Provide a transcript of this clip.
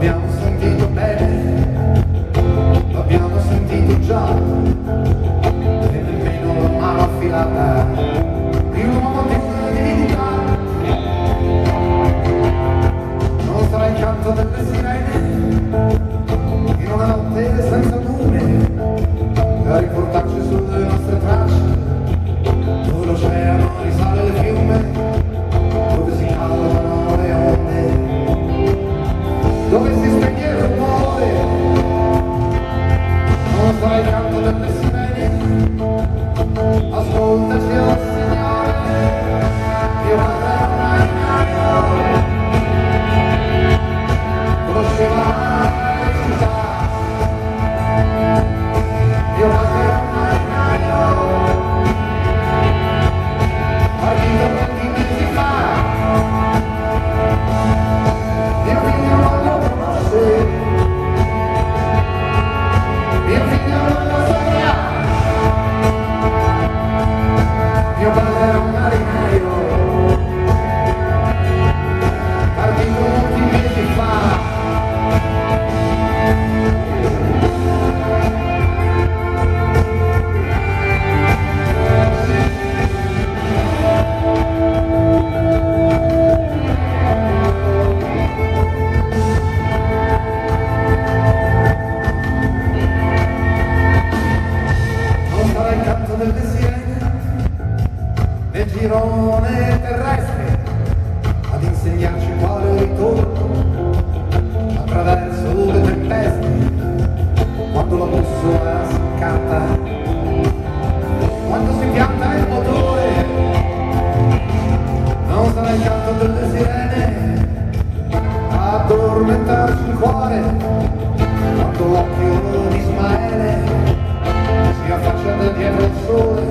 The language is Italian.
L'abbiamo sentito bene, l'abbiamo sentito già, e nemmeno la mano affilata di un uomo di divinità. Non sarà il canto delle sirene in una notte senza lune a riportarci sulle nostre tracce, dove l'oceano risale il fiume, dove si calmano le onde, dove si spegne il rumore. Non sarà il canto delle sirene, ascoltaci oh Signore, Dio Padre è un marinaio, conosceva le città, Dio Padre è un marinaio, partito 20 mesi fa, mio figlio non lo conosce, mio figlio non lo saprà, mio padre era un marinaio, partito molti mesi fa. Non sarà il canto delle sirene nel girone terrestre ad insegnarci quale ritorno attraverso le tempeste, quando la bussola si incanta, quando si pianta il motore. Non sarà il canto delle sirene a addormentarci il cuore, quando l'occhio di Ismaele si affaccia da dietro il sole